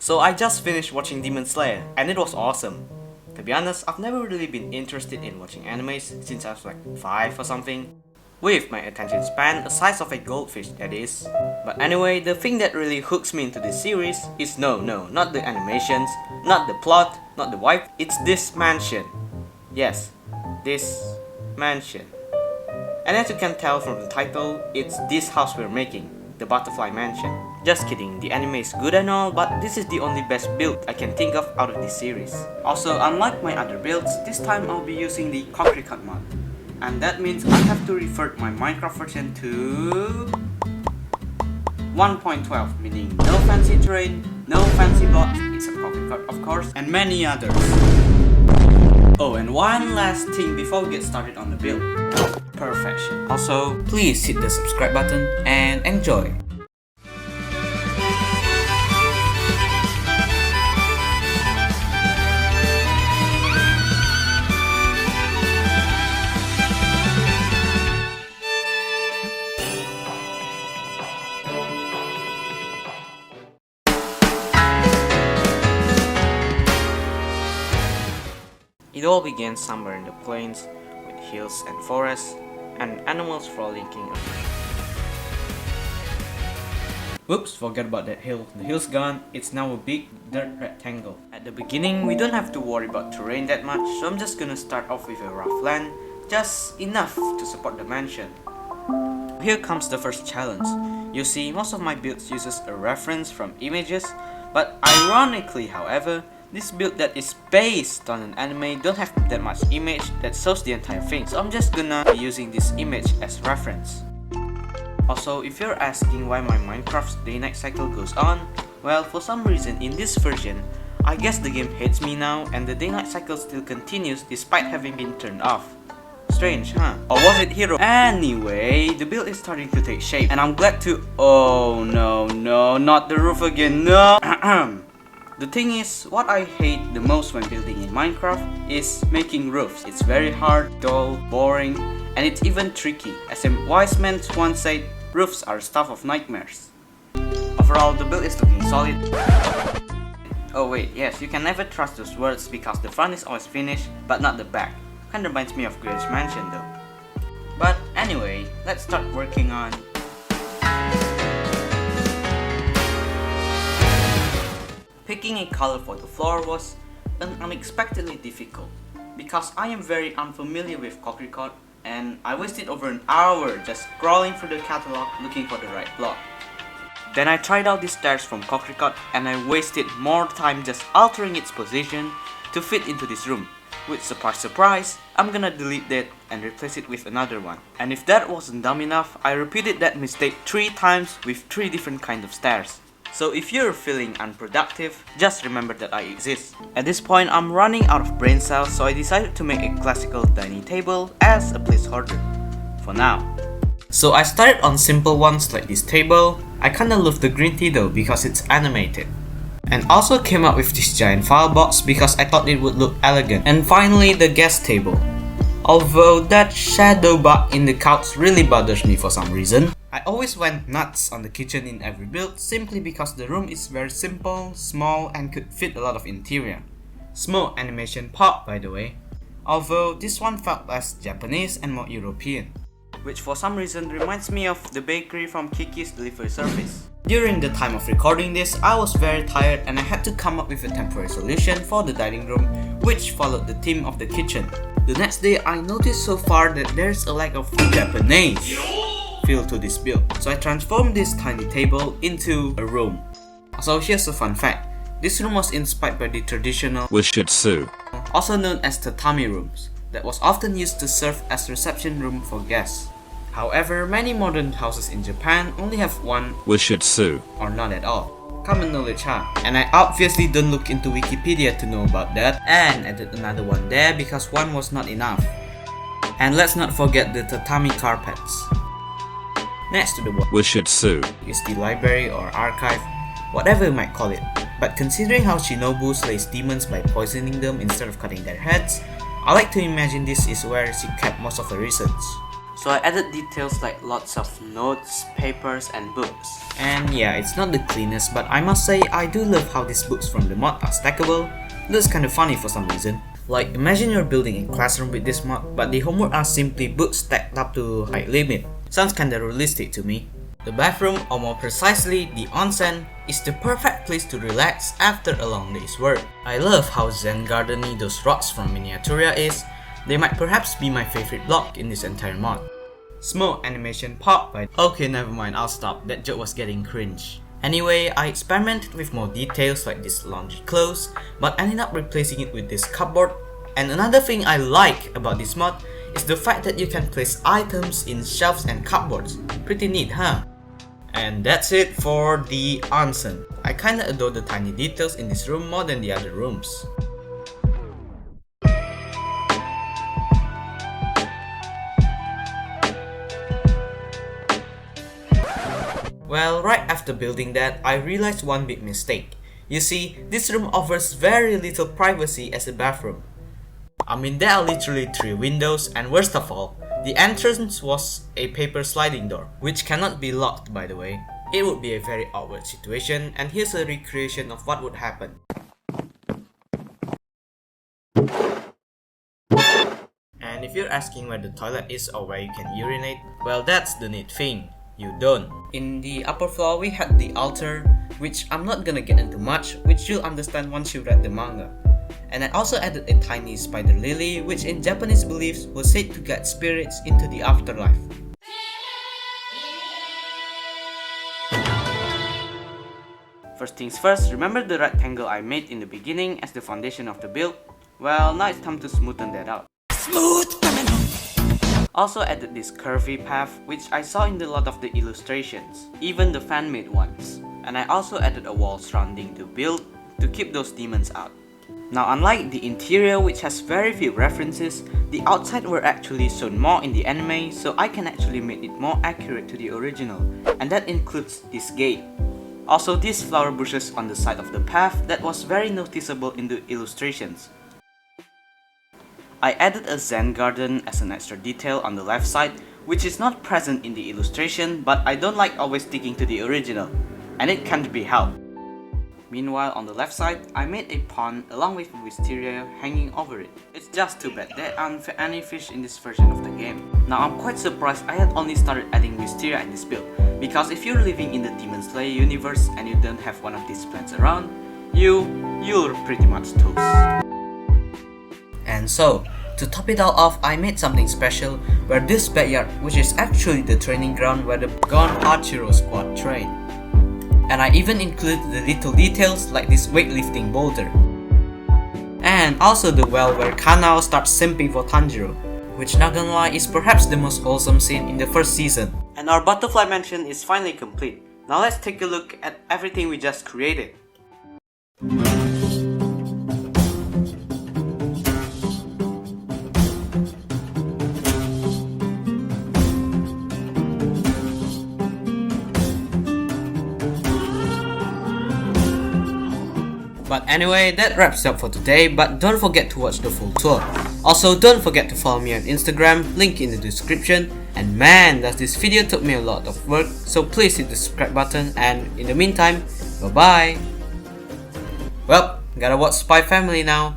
So I just finished watching Demon Slayer and it was awesome. To be honest, I've never really been interested in watching animes since I was like 5 or something. With my attention span the size of a goldfish, that is. But anyway, the thing that really hooks me into this series is not the animations, not the plot, not the wife, it's this mansion. Yes, this mansion. And as you can tell from the title, it's this house we're making, the Butterfly Mansion. Just kidding, the anime is good and all, but this is the only best build I can think of out of this series. Also, unlike my other builds, this time I'll be using the Cocricot mod. And that means I have to revert my Minecraft version to 1.12, meaning no fancy terrain, no fancy blocks, except Cocricot of course, and many others. Oh, and one last thing before we get started on the build. Perfection. Also, please hit the subscribe button and enjoy. It all began somewhere in the plains, with hills and forests, and animals frolicking. Whoops, forget about that hill. The hill's gone, it's now a big dirt rectangle. At the beginning, we don't have to worry about terrain that much, so I'm just gonna start off with a rough land, just enough to support the mansion. Here comes the first challenge. You see, most of my builds uses a reference from images, but ironically, however, this build that is based on an anime don't have that much image that shows the entire thing, so I'm just gonna be using this image as reference. Also, if you're asking why my Minecraft's day-night cycle goes on, well, for some reason in this version, I guess the game hates me now and the day-night cycle still continues despite having been turned off. Strange, huh? Or was it hero? Anyway, the build is starting to take shape and I'm glad to— oh no, not the roof again, no! The thing is, what I hate the most when building in Minecraft is making roofs. It's very hard, dull, boring, and it's even tricky. As a wise man once said, roofs are stuff of nightmares. Overall, the build is looking solid. Oh wait, yes, you can never trust those words because the front is always finished, but not the back. Kinda reminds me of Greenwich Mansion though. But anyway, let's start working on... Picking a color for the floor was unexpectedly difficult because I am very unfamiliar with Cocricot and I wasted over an hour just scrolling through the catalog looking for the right block. Then I tried out the stairs from Cocricot and I wasted more time just altering its position to fit into this room. With surprise, I'm gonna delete that and replace it with another one. And if that wasn't dumb enough, I repeated that mistake 3 times with 3 different kinds of stairs. So if you're feeling unproductive, just remember that I exist. At this point, I'm running out of brain cells, so I decided to make a classical dining table as a placeholder. For now. So I started on simple ones like this table. I kinda love the green tea though because it's animated. And also came up with this giant file box because I thought it would look elegant. And finally the guest table. Although that shadow bug in the couch really bothers me for some reason. I always went nuts on the kitchen in every build simply because the room is very simple, small and could fit a lot of interior. Small animation pop by the way. Although this one felt less Japanese and more European. Which for some reason reminds me of the bakery from Kiki's delivery service. During the time of recording this, I was very tired and I had to come up with a temporary solution for the dining room which followed the theme of the kitchen. The next day I noticed so far that there's a lack of Japanese feel to this build, so I transformed this tiny table into a room. So here's a fun fact, this room was inspired by the traditional Wishitsu, also known as Tatami rooms, that was often used to serve as reception room for guests. However, many modern houses in Japan only have one Wishitsu, or none at all. Common knowledge, huh? And I obviously don't look into Wikipedia to know about that and added another one there because one was not enough. And let's not forget the tatami carpets. Next to the wall Wishitsu is the library or archive, whatever you might call it. But considering how Shinobu slays demons by poisoning them instead of cutting their heads, I like to imagine this is where she kept most of her reasons. So I added details like lots of notes, papers and books. And yeah, it's not the cleanest, but I must say I do love how these books from the mod are stackable. Looks kinda funny for some reason. Like, imagine you're building a classroom with this mod, but the homework are simply books stacked up to height limit. Sounds kinda realistic to me. The bathroom, or more precisely, the onsen, is the perfect place to relax after a long day's work. I love how zen gardeny those rocks from Miniaturia is. They might perhaps be my favorite block in this entire mod. Smoke animation pop by... Okay, never mind, I'll stop, that joke was getting cringe. Anyway, I experimented with more details like this laundry clothes, but ended up replacing it with this cupboard. And another thing I like about this mod is the fact that you can place items in shelves and cupboards. Pretty neat, huh? And that's it for the onsen. I kinda adore the tiny details in this room more than the other rooms. Well, right after building that, I realized one big mistake. You see, this room offers very little privacy as a bathroom. I mean, there are literally 3 windows, and worst of all, the entrance was a paper sliding door, which cannot be locked by the way. It would be a very awkward situation, and here's a recreation of what would happen. And if you're asking where the toilet is or where you can urinate, well, that's the neat thing. You don't. In the upper floor, we had the altar, which I'm not gonna get into much, which you'll understand once you read the manga. And I also added a tiny spider lily, which in Japanese beliefs was said to guide spirits into the afterlife. First things first, remember the rectangle I made in the beginning as the foundation of the build? Well, now it's time to smoothen that out. Smooth criminal! Also added this curvy path, which I saw in a lot of the illustrations, even the fan-made ones. And I also added a wall surrounding the build to keep those demons out. Now, unlike the interior, which has very few references, the outside were actually shown more in the anime, so I can actually make it more accurate to the original, and that includes this gate. Also, these flower bushes on the side of the path that was very noticeable in the illustrations. I added a zen garden as an extra detail on the left side, which is not present in the illustration, but I don't like always sticking to the original, and it can't be helped. Meanwhile, on the left side, I made a pond along with wisteria hanging over it. It's just too bad there aren't any fish in this version of the game. Now, I'm quite surprised I had only started adding wisteria in this build, because if you're living in the Demon Slayer universe and you don't have one of these plants around, you're pretty much toast. And so, to top it all off, I made something special where this backyard, which is actually the training ground where the Gone Hachiro squad train. And I even included the little details like this weightlifting boulder. And also the well where Kanao starts simping for Tanjiro, which not gonna lie is perhaps the most awesome scene in the first season. And our butterfly mansion is finally complete. Now let's take a look at everything we just created. But anyway, that wraps up for today, but don't forget to watch the full tour. Also, don't forget to follow me on Instagram, link in the description. And man, does this video took me a lot of work, so please hit the subscribe button, and in the meantime, bye bye! Well, gotta watch Spy Family now.